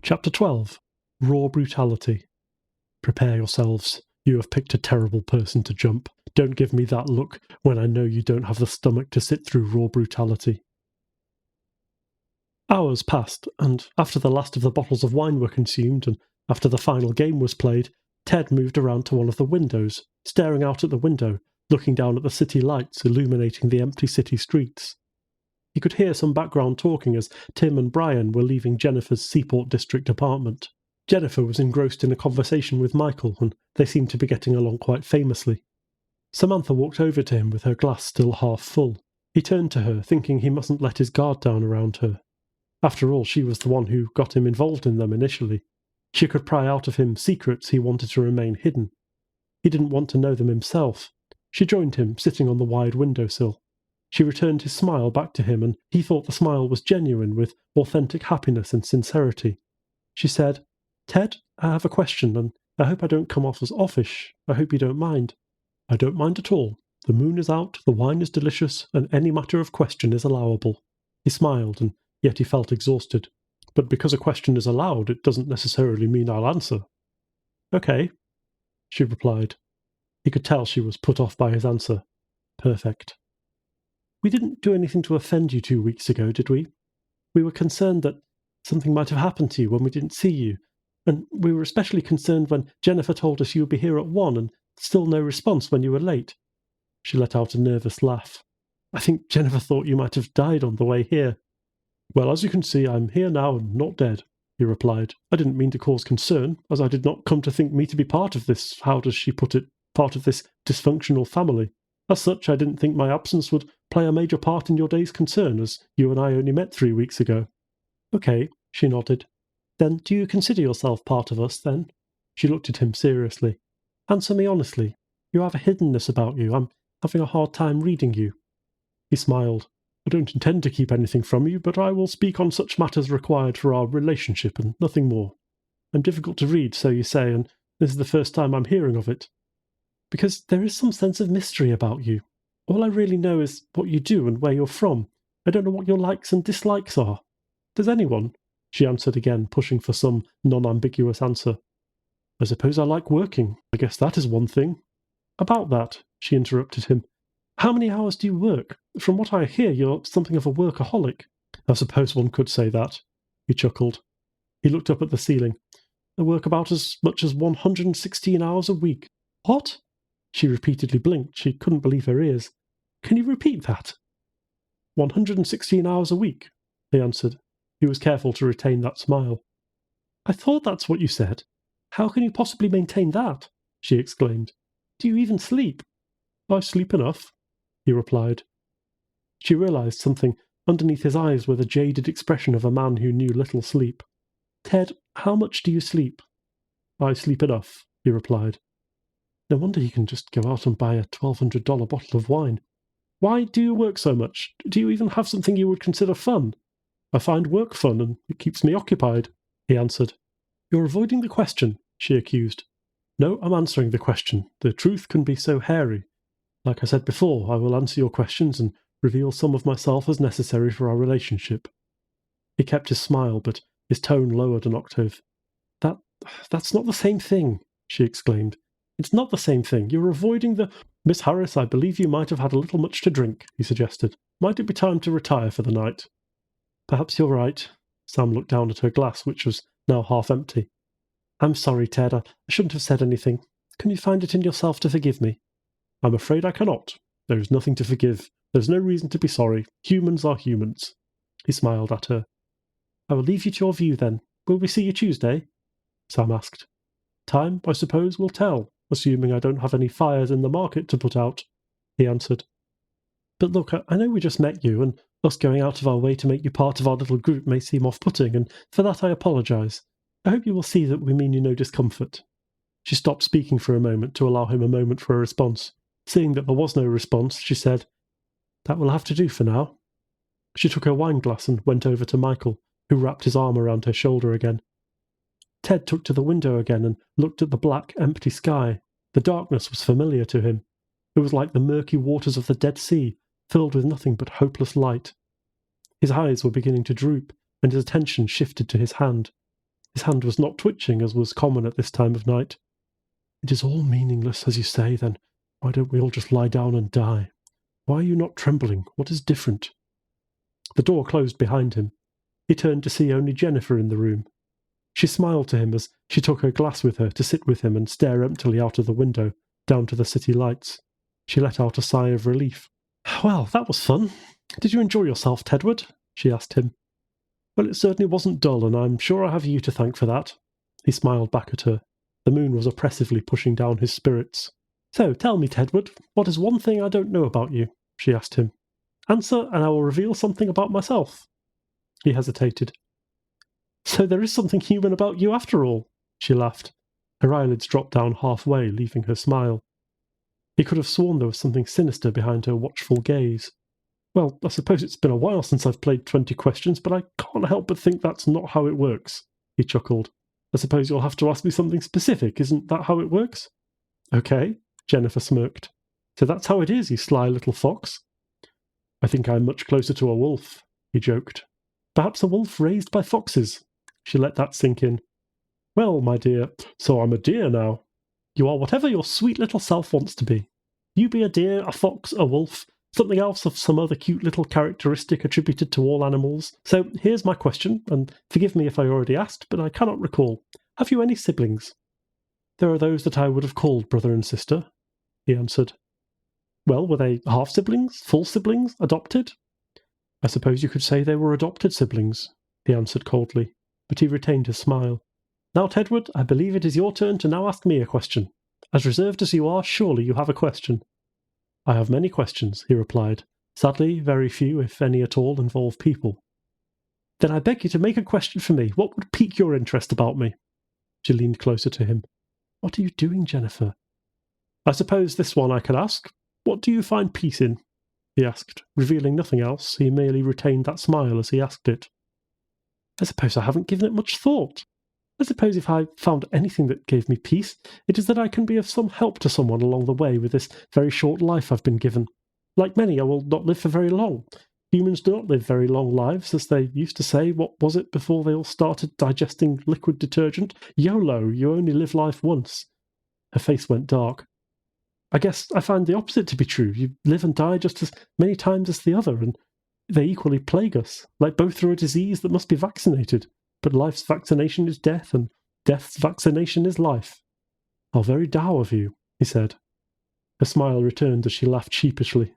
Chapter 12. Raw Brutality. Prepare yourselves. You have picked a terrible person to jump. Don't give me that look when I know you don't have the stomach to sit through raw brutality. Hours passed, and after the last of the bottles of wine were consumed, and after the final game was played, Ted moved around to one of the windows, staring out at the window, looking down at the city lights illuminating the empty city streets. He could hear some background talking as Tim and Brian were leaving Jennifer's Seaport District apartment. Jennifer was engrossed in a conversation with Michael, and they seemed to be getting along quite famously. Samantha walked over to him with her glass still half full. He turned to her, thinking he mustn't let his guard down around her. After all, she was the one who got him involved in them initially. She could pry out of him secrets he wanted to remain hidden. He didn't want to know them himself. She joined him, sitting on the wide windowsill. She returned his smile back to him, and he thought the smile was genuine, with authentic happiness and sincerity. She said, "Ted, I have a question, and I hope I don't come off as offish. I hope you don't mind." "I don't mind at all. The moon is out, the wine is delicious, and any matter of question is allowable." He smiled, and yet he felt exhausted. "But because a question is allowed, it doesn't necessarily mean I'll answer." "Okay," she replied. He could tell she was put off by his answer. Perfect. "We didn't do anything to offend you 2 weeks ago, did we? We were concerned that something might have happened to you when we didn't see you, and we were especially concerned when Jennifer told us you would be here at 1 and still no response when you were late." She let out a nervous laugh. "I think Jennifer thought you might have died on the way here." "Well, as you can see, I'm here now and not dead," he replied. "I didn't mean to cause concern, as I did not come to think me to be part of this, how does she put it, part of this dysfunctional family. As such, I didn't think my absence would play a major part in your day's concern, as you and I only met 3 weeks ago." "Okay," she nodded. "Then do you consider yourself part of us, then?" She looked at him seriously. "Answer me honestly. You have a hiddenness about you. I'm having a hard time reading you." He smiled. "I don't intend to keep anything from you, but I will speak on such matters required for our relationship and nothing more. I'm difficult to read, so you say, and this is the first time I'm hearing of it. Because there is some sense of mystery about you. All I really know is what you do and where you're from. I don't know what your likes and dislikes are. Does anyone?" She answered again, pushing for some non-ambiguous answer. "I suppose I like working. I guess that is one thing." "About that," she interrupted him. "How many hours do you work? From what I hear, you're something of a workaholic." "I suppose one could say that," he chuckled. He looked up at the ceiling. "I work about as much as 116 hours a week." "What?" She repeatedly blinked. She couldn't believe her ears. "Can you repeat that?" 116 hours a week, he answered. He was careful to retain that smile. "I thought that's what you said. How can you possibly maintain that?" she exclaimed. "Do you even sleep?" "I sleep enough," he replied. She realized something underneath his eyes with a jaded expression of a man who knew little sleep. "Ted, how much do you sleep?" "I sleep enough," he replied. No wonder he can just go out and buy a $1,200 bottle of wine. "Why do you work so much? Do you even have something you would consider fun?" "I find work fun, and it keeps me occupied," he answered. "You're avoiding the question," she accused. "No, I'm answering the question. The truth can be so hairy. Like I said before, I will answer your questions and reveal some of myself as necessary for our relationship." He kept his smile, but his tone lowered an octave. That's not the same thing," she exclaimed. "It's not the same thing. You're avoiding the—" "Miss Harris, I believe you might have had a little much to drink," he suggested. "Might it be time to retire for the night?" "Perhaps you're right." Sam looked down at her glass, which was now half empty. "I'm sorry, Ted. I shouldn't have said anything. Can you find it in yourself to forgive me?" "I'm afraid I cannot. There is nothing to forgive. There's no reason to be sorry. Humans are humans." He smiled at her. "I will leave you to your view, then. Will we see you Tuesday?" Sam asked. "Time, I suppose, will tell, assuming I don't have any fires in the market to put out," he answered. "But look, I know we just met you, and us going out of our way to make you part of our little group may seem off-putting, and for that I apologize. I hope you will see that we mean you no discomfort." She stopped speaking for a moment to allow him a moment for a response. Seeing that there was no response, she said, "That will have to do for now." She took her wine glass and went over to Michael, who wrapped his arm around her shoulder again. Ted took to the window again and looked at the black, empty sky. The darkness was familiar to him. It was like the murky waters of the Dead Sea, filled with nothing but hopeless light. His eyes were beginning to droop, and his attention shifted to his hand. His hand was not twitching, as was common at this time of night. "It is all meaningless, as you say, then. Why don't we all just lie down and die? Why are you not trembling? What is different?" The door closed behind him. He turned to see only Jennifer in the room. She smiled to him as she took her glass with her to sit with him and stare emptily out of the window, down to the city lights. She let out a sigh of relief. "Well, that was fun. Did you enjoy yourself, Tedward?" she asked him. "Well, it certainly wasn't dull, and I'm sure I have you to thank for that." He smiled back at her. The moon was oppressively pushing down his spirits. "So, tell me, Tedward, what is one thing I don't know about you?" she asked him. "Answer, and I will reveal something about myself." He hesitated. "So there is something human about you after all," she laughed. Her eyelids dropped down halfway, leaving her smile. He could have sworn there was something sinister behind her watchful gaze. "Well, I suppose it's been a while since I've played 20 questions, but I can't help but think that's not how it works," he chuckled. "I suppose you'll have to ask me something specific, isn't that how it works?" "Okay," Jennifer smirked. "So that's how it is, you sly little fox." "I think I'm much closer to a wolf," he joked. "Perhaps a wolf raised by foxes." She let that sink in. "Well, my dear, so I'm a deer now." "You are whatever your sweet little self wants to be. You be a deer, a fox, a wolf, something else of some other cute little characteristic attributed to all animals. So here's my question, and forgive me if I already asked, but I cannot recall. Have you any siblings?" "There are those that I would have called brother and sister," he answered. "Well, were they half-siblings, full siblings, adopted?" "I suppose you could say they were adopted siblings," he answered coldly, but he retained his smile. "Now, Tedward, I believe it is your turn to now ask me a question. As reserved as you are, surely you have a question." "I have many questions," he replied. "Sadly, very few, if any at all, involve people." "Then I beg you to make a question for me. What would pique your interest about me?" She leaned closer to him. "What are you doing, Jennifer?" "I suppose this one I could ask. What do you find peace in?" he asked. Revealing nothing else, he merely retained that smile as he asked it. "I suppose I haven't given it much thought. I suppose if I found anything that gave me peace, it is that I can be of some help to someone along the way with this very short life I've been given. Like many, I will not live for very long. Humans do not live very long lives, as they used to say. What was it before they all started digesting liquid detergent? YOLO, you only live life once." Her face went dark. "I guess I find the opposite to be true. You live and die just as many times as the other, and they equally plague us, like both through a disease that must be vaccinated. But life's vaccination is death, and death's vaccination is life." "How very Tao of you," he said. Her smile returned as she laughed sheepishly.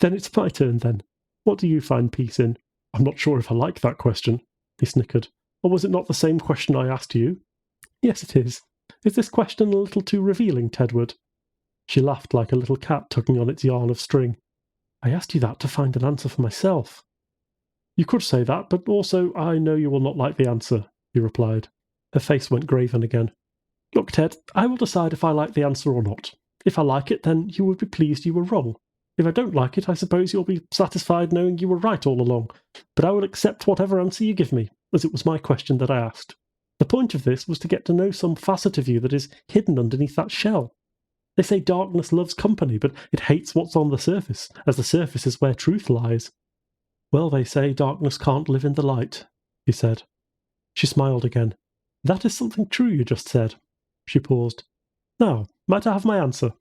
"Then it's my turn, then. What do you find peace in?" "I'm not sure if I like that question," he snickered. "Or was it not the same question I asked you?" "Yes, it is. Is this question a little too revealing, Tedward?" She laughed like a little cat tugging on its yarn of string. "I asked you that to find an answer for myself." "You could say that, but also I know you will not like the answer," he replied. Her face went graven again. "Look, Ted, I will decide if I like the answer or not. If I like it, then you would be pleased you were wrong. If I don't like it, I suppose you'll be satisfied knowing you were right all along. But I will accept whatever answer you give me, as it was my question that I asked. The point of this was to get to know some facet of you that is hidden underneath that shell. They say darkness loves company, but it hates what's on the surface, as the surface is where truth lies." "Well, they say darkness can't live in the light," he said. She smiled again. "That is something true you just said." She paused. "Now, might I have my answer?"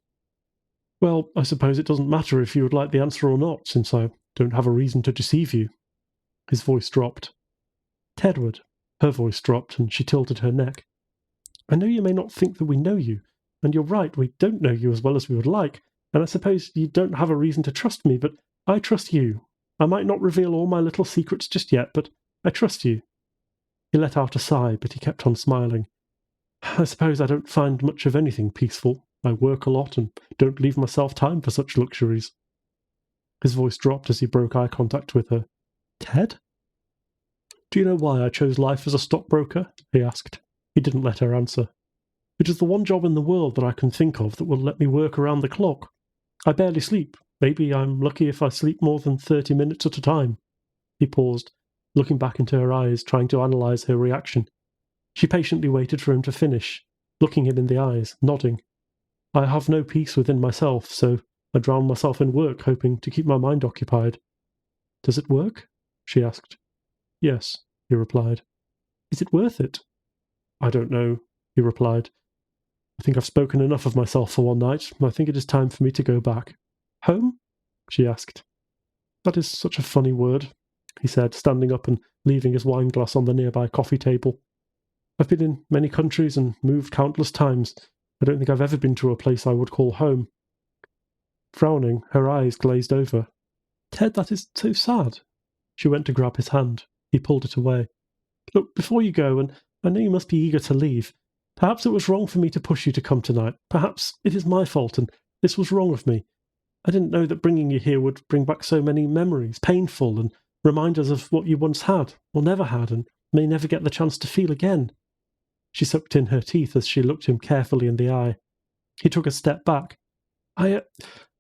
"Well, I suppose it doesn't matter if you would like the answer or not, since I don't have a reason to deceive you." His voice dropped. "Tedward." Her voice dropped, and she tilted her neck. "I know you may not think that we know you, and you're right, we don't know you as well as we would like, and I suppose you don't have a reason to trust me, but I trust you. I might not reveal all my little secrets just yet, but I trust you." He let out a sigh, but he kept on smiling. "I suppose I don't find much of anything peaceful. I work a lot and don't leave myself time for such luxuries." His voice dropped as he broke eye contact with her. "Ted?" "Do you know why I chose life as a stockbroker?" he asked. He didn't let her answer. "It is the one job in the world that I can think of that will let me work around the clock. I barely sleep. Maybe I'm lucky if I sleep more than 30 minutes at a time." He paused, looking back into her eyes, trying to analyze her reaction. She patiently waited for him to finish, looking him in the eyes, nodding. "I have no peace within myself, so I drown myself in work, hoping to keep my mind occupied." "Does it work?" she asked. "Yes," he replied. "Is it worth it?" I don't know, he replied. I think I've spoken enough of myself for one night. I think it is time for me to go back. Home? She asked. That is such a funny word, he said, standing up and leaving his wine glass on the nearby coffee table. I've been in many countries and moved countless times. I don't think I've ever been to a place I would call home. Frowning, her eyes glazed over. Ted, that is so sad. She went to grab his hand. He pulled it away. Look, before you go, and I know you must be eager to leave, perhaps it was wrong for me to push you to come tonight. Perhaps it is my fault, and this was wrong of me. I didn't know that bringing you here would bring back so many memories, painful, and reminders of what you once had, or never had, and may never get the chance to feel again. She sucked in her teeth as she looked him carefully in the eye. He took a step back. I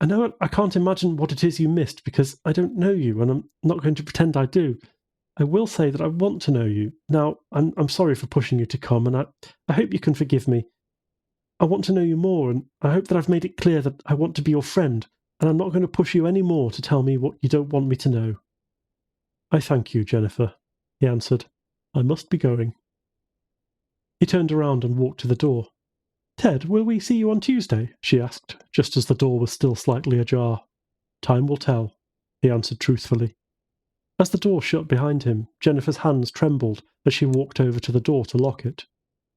know I can't imagine what it is you missed because I don't know you, and I'm not going to pretend I do. I will say that I want to know you. Now, I'm sorry for pushing you to come, and I hope you can forgive me. I want to know you more, and I hope that I've made it clear that I want to be your friend, and I'm not going to push you any more to tell me what you don't want me to know. I thank you, Jennifer, he answered. I must be going. He turned around and walked to the door. Ted, will we see you on Tuesday? She asked, just as the door was still slightly ajar. Time will tell, he answered truthfully. As the door shut behind him, Jennifer's hands trembled as she walked over to the door to lock it.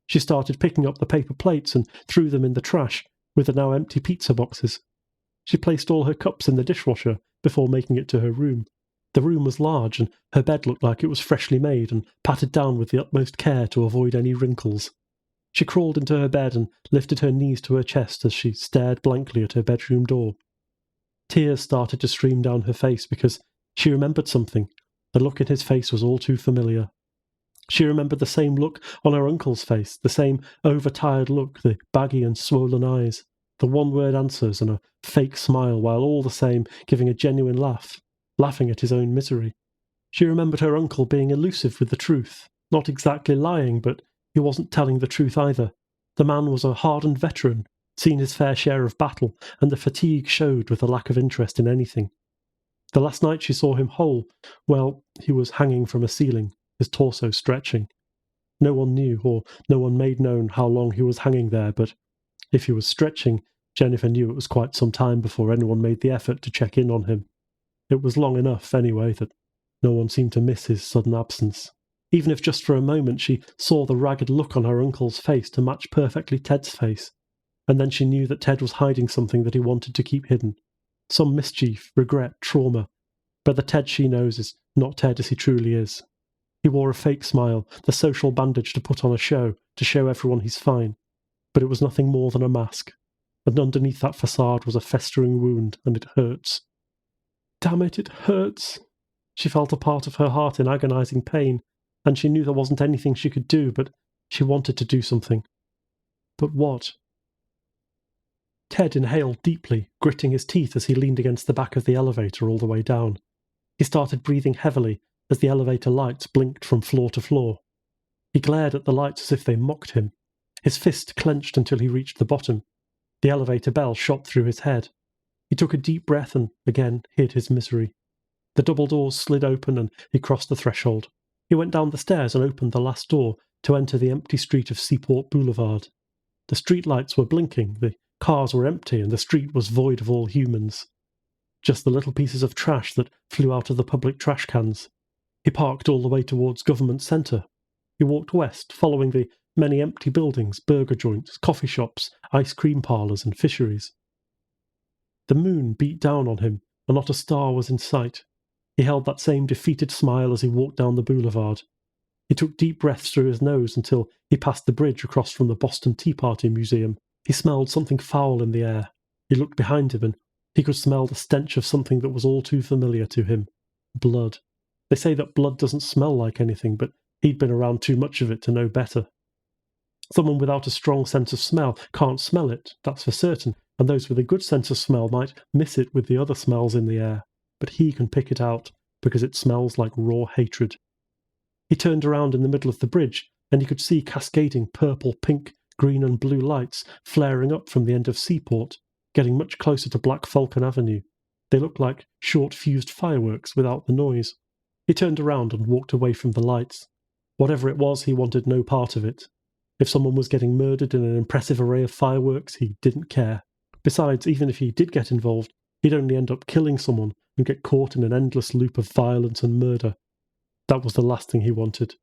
She started picking up the paper plates and threw them in the trash, with the now empty pizza boxes. She placed all her cups in the dishwasher before making it to her room. The room was large, and her bed looked like it was freshly made and patted down with the utmost care to avoid any wrinkles. She crawled into her bed and lifted her knees to her chest as she stared blankly at her bedroom door. Tears started to stream down her face because she remembered something. The look in his face was all too familiar. She remembered the same look on her uncle's face, the same overtired look, the baggy and swollen eyes, the one-word answers and a fake smile, while all the same giving a genuine laugh, laughing at his own misery. She remembered her uncle being elusive with the truth, not exactly lying, but he wasn't telling the truth either. The man was a hardened veteran, seen his fair share of battle, and the fatigue showed with a lack of interest in anything. The last night she saw him whole, well, he was hanging from a ceiling, his torso stretching. No one knew, or no one made known how long he was hanging there, but if he was stretching, Jennifer knew it was quite some time before anyone made the effort to check in on him. It was long enough, anyway, that no one seemed to miss his sudden absence. Even if just for a moment she saw the ragged look on her uncle's face to match perfectly Ted's face, and then she knew that Ted was hiding something that he wanted to keep hidden. Some mischief, regret, trauma. But the Ted she knows is not Ted as he truly is. He wore a fake smile, the social bandage to put on a show, to show everyone he's fine. But it was nothing more than a mask. And underneath that facade was a festering wound, and it hurts. Damn it, it hurts. She felt a part of her heart in agonizing pain, and she knew there wasn't anything she could do, but she wanted to do something. But what? Ted inhaled deeply, gritting his teeth as he leaned against the back of the elevator all the way down. He started breathing heavily as the elevator lights blinked from floor to floor. He glared at the lights as if they mocked him. His fist clenched until he reached the bottom. The elevator bell shot through his head. He took a deep breath and again hid his misery. The double doors slid open and he crossed the threshold. He went down the stairs and opened the last door to enter the empty street of Seaport Boulevard. The street lights were blinking, the cars were empty, and the street was void of all humans. Just the little pieces of trash that flew out of the public trash cans. He parked all the way towards Government Centre. He walked west, following the many empty buildings, burger joints, coffee shops, ice cream parlours and fisheries. The moon beat down on him, and not a star was in sight. He held that same defeated smile as he walked down the boulevard. He took deep breaths through his nose until he passed the bridge across from the Boston Tea Party Museum. He smelled something foul in the air. He looked behind him and he could smell the stench of something that was all too familiar to him. Blood. They say that blood doesn't smell like anything, but he'd been around too much of it to know better. Someone without a strong sense of smell can't smell it, that's for certain, and those with a good sense of smell might miss it with the other smells in the air. But he can pick it out, because it smells like raw hatred. He turned around in the middle of the bridge, and he could see cascading purple, pink, green and blue lights flaring up from the end of Seaport, getting much closer to Black Falcon Avenue. They looked like short-fused fireworks without the noise. He turned around and walked away from the lights. Whatever it was, he wanted no part of it. If someone was getting murdered in an impressive array of fireworks, he didn't care. Besides, even if he did get involved, he'd only end up killing someone and get caught in an endless loop of violence and murder. That was the last thing he wanted.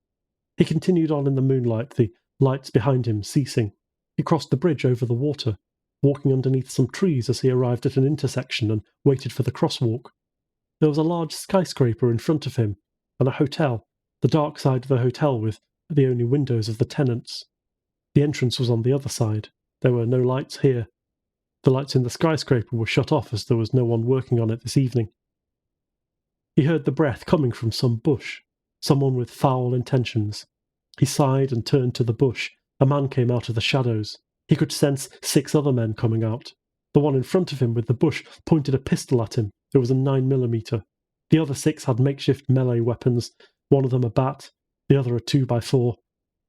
He continued on in the moonlight, the lights behind him ceasing. He crossed the bridge over the water, walking underneath some trees as he arrived at an intersection and waited for the crosswalk. There was a large skyscraper in front of him, and a hotel, the dark side of the hotel with the only windows of the tenants. The entrance was on the other side. There were no lights here. The lights in the skyscraper were shut off as there was no one working on it this evening. He heard the breath coming from some bush, someone with foul intentions. He sighed and turned to the bush. A man came out of the shadows. He could sense 6 other men coming out. The one in front of him with the bush pointed a pistol at him. It was a 9mm. The other 6 had makeshift melee weapons, one of them a bat, the other a 2x4.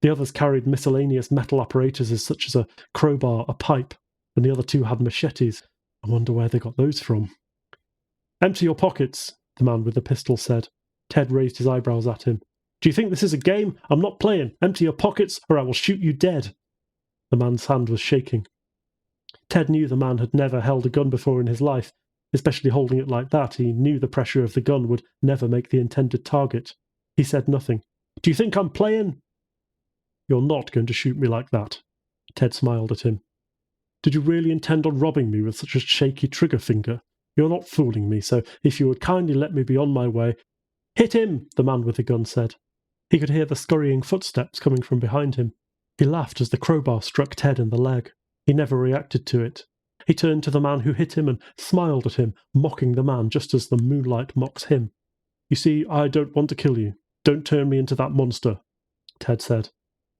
The others carried miscellaneous metal apparatuses such as a crowbar, a pipe, and the other 2 had machetes. I wonder where they got those from. "Empty your pockets," the man with the pistol said. Ted raised his eyebrows at him. "Do you think this is a game? I'm not playing. Empty your pockets, or I will shoot you dead." The man's hand was shaking. Ted knew the man had never held a gun before in his life, especially holding it like that. He knew the pressure of the gun would never make the intended target. He said nothing. "Do you think I'm playing?" "You're not going to shoot me like that." Ted smiled at him. "Did you really intend on robbing me with such a shaky trigger finger? You're not fooling me, so if you would kindly let me be on my way—" "Hit him!" the man with the gun said. He could hear the scurrying footsteps coming from behind him. He laughed as the crowbar struck Ted in the leg. He never reacted to it. He turned to the man who hit him and smiled at him, mocking the man just as the moonlight mocks him. "You see, I don't want to kill you. Don't turn me into that monster," Ted said.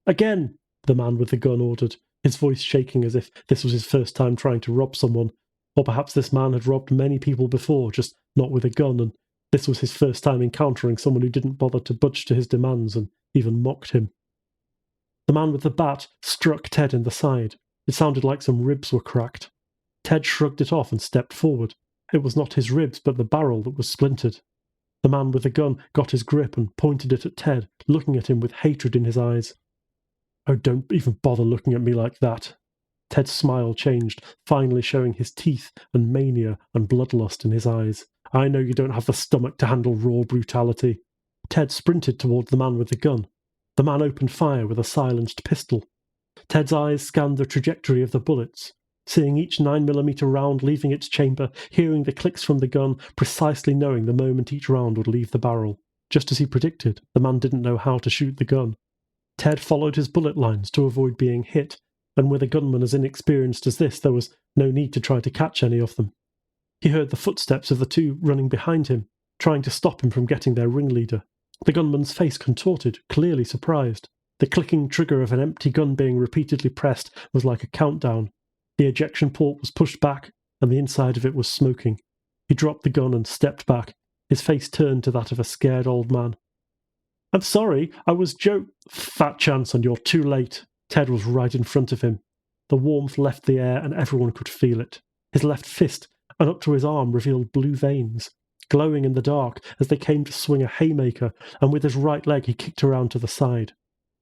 "Again!" the man with the gun ordered, his voice shaking as if this was his first time trying to rob someone. Or perhaps this man had robbed many people before, just not with a gun, and this was his first time encountering someone who didn't bother to budge to his demands and even mocked him. The man with the bat struck Ted in the side. It sounded like some ribs were cracked. Ted shrugged it off and stepped forward. It was not his ribs, but the barrel that was splintered. The man with the gun got his grip and pointed it at Ted, looking at him with hatred in his eyes. "Oh, don't even bother looking at me like that." Ted's smile changed, finally showing his teeth and mania and bloodlust in his eyes. "I know you don't have the stomach to handle raw brutality." Ted sprinted toward the man with the gun. The man opened fire with a silenced pistol. Ted's eyes scanned the trajectory of the bullets, seeing each 9mm round leaving its chamber, hearing the clicks from the gun, precisely knowing the moment each round would leave the barrel. Just as he predicted, the man didn't know how to shoot the gun. Ted followed his bullet lines to avoid being hit, and with a gunman as inexperienced as this, there was no need to try to catch any of them. He heard the footsteps of the 2 running behind him, trying to stop him from getting their ringleader. The gunman's face contorted, clearly surprised. The clicking trigger of an empty gun being repeatedly pressed was like a countdown. The ejection port was pushed back, and the inside of it was smoking. He dropped the gun and stepped back, his face turned to that of a scared old man. "I'm sorry, I was Fat chance, and you're too late." Ted was right in front of him. The warmth left the air, and everyone could feel it. His left fist, and up to his arm, revealed blue veins, glowing in the dark as they came to swing a haymaker, and with his right leg he kicked around to the side.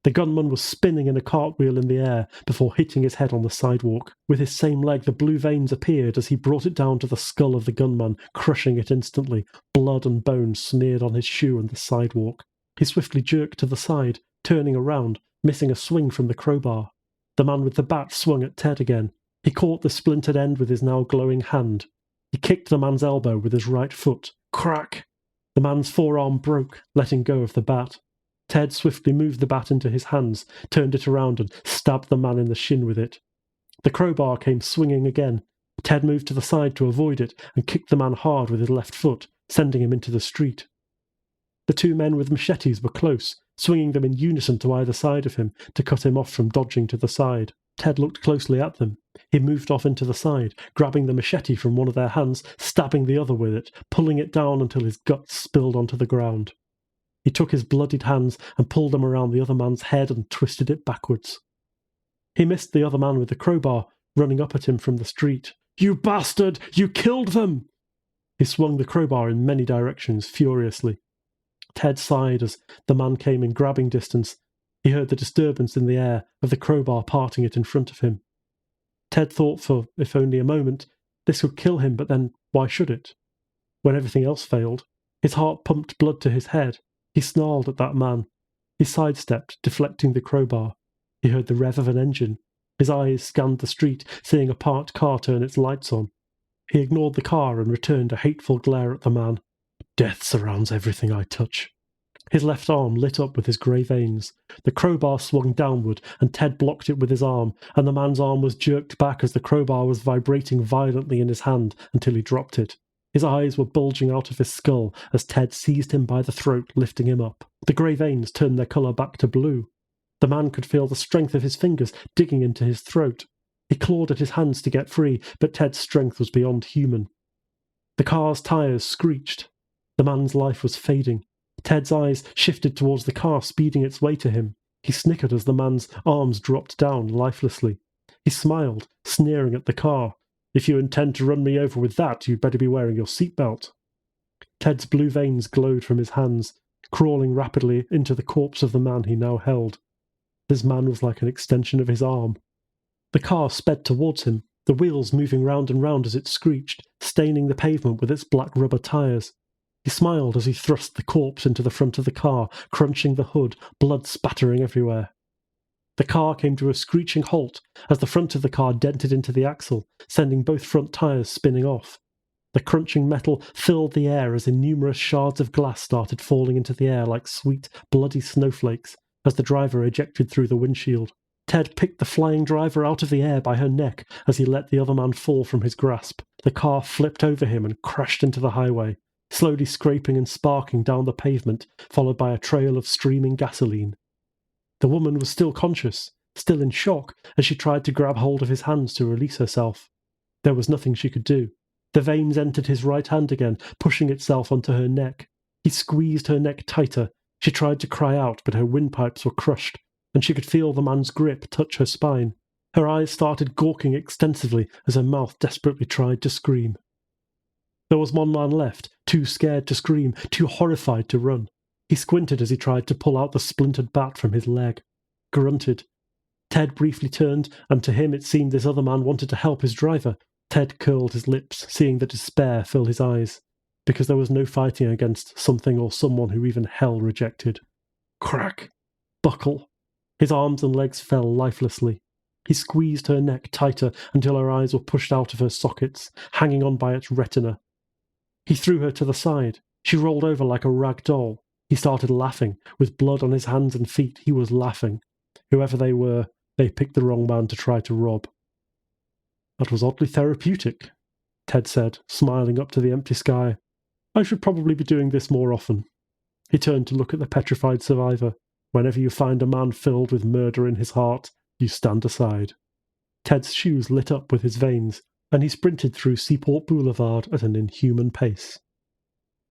The gunman was spinning in a cartwheel in the air before hitting his head on the sidewalk. With his same leg, the blue veins appeared as he brought it down to the skull of the gunman, crushing it instantly. Blood and bone smeared on his shoe and the sidewalk. He swiftly jerked to the side, turning around, missing a swing from the crowbar. The man with the bat swung at Ted again. He caught the splintered end with his now glowing hand. He kicked the man's elbow with his right foot. Crack! The man's forearm broke, letting go of the bat. Ted swiftly moved the bat into his hands, turned it around and stabbed the man in the shin with it. The crowbar came swinging again. Ted moved to the side to avoid it and kicked the man hard with his left foot, sending him into the street. The 2 men with machetes were close, swinging them in unison to either side of him to cut him off from dodging to the side. Ted looked closely at them. He moved off into the side, grabbing the machete from one of their hands, stabbing the other with it, pulling it down until his guts spilled onto the ground. He took his bloodied hands and pulled them around the other man's head and twisted it backwards. He missed the other man with the crowbar, running up at him from the street. "You bastard! You killed them!" He swung the crowbar in many directions, furiously. Ted sighed as the man came in grabbing distance, He heard the disturbance in the air of the crowbar parting it in front of him. Ted thought for, if only a moment, this would kill him, but then why should it? When everything else failed, his heart pumped blood to his head. He snarled at that man. He sidestepped, deflecting the crowbar. He heard the rev of an engine. His eyes scanned the street, seeing a parked car turn its lights on. He ignored the car and returned a hateful glare at the man. Death surrounds everything I touch. His left arm lit up with his grey veins. The crowbar swung downward, and Ted blocked it with his arm, and the man's arm was jerked back as the crowbar was vibrating violently in his hand until he dropped it. His eyes were bulging out of his skull as Ted seized him by the throat, lifting him up. The grey veins turned their colour back to blue. The man could feel the strength of his fingers digging into his throat. He clawed at his hands to get free, but Ted's strength was beyond human. The car's tyres screeched. The man's life was fading. Ted's eyes shifted towards the car speeding its way to him. He snickered as the man's arms dropped down lifelessly. He smiled, sneering at the car. If you intend to run me over with that, you'd better be wearing your seatbelt. Ted's blue veins glowed from his hands, crawling rapidly into the corpse of the man he now held. This man was like an extension of his arm. The car sped towards him, the wheels moving round and round as it screeched, staining the pavement with its black rubber tyres. He smiled as he thrust the corpse into the front of the car, crunching the hood, blood spattering everywhere. The car came to a screeching halt as the front of the car dented into the axle, sending both front tyres spinning off. The crunching metal filled the air as innumerous shards of glass started falling into the air like sweet, bloody snowflakes as the driver ejected through the windshield. Ted picked the flying driver out of the air by her neck as he let the other man fall from his grasp. The car flipped over him and crashed into the highway, slowly scraping and sparking down the pavement, followed by a trail of streaming gasoline. The woman was still conscious, still in shock, as she tried to grab hold of his hands to release herself. There was nothing she could do. The veins entered his right hand again, pushing itself onto her neck. He squeezed her neck tighter. She tried to cry out, but her windpipes were crushed, and she could feel the man's grip touch her spine. Her eyes started gawking extensively as her mouth desperately tried to scream. There was one man left, too scared to scream, too horrified to run. He squinted as he tried to pull out the splintered bat from his leg. Grunted. Ted briefly turned, and to him it seemed this other man wanted to help his driver. Ted curled his lips, seeing the despair fill his eyes, because there was no fighting against something or someone who even hell rejected. Crack! Buckle! His arms and legs fell lifelessly. He squeezed her neck tighter until her eyes were pushed out of her sockets, hanging on by its retina. He threw her to the side. She rolled over like a rag doll. He started laughing. With blood on his hands and feet, he was laughing. Whoever they were, they picked the wrong man to try to rob. That was oddly therapeutic, Ted said, smiling up to the empty sky. I should probably be doing this more often. He turned to look at the petrified survivor. Whenever you find a man filled with murder in his heart, you stand aside. Ted's shoes lit up with his veins, and he sprinted through Seaport Boulevard at an inhuman pace.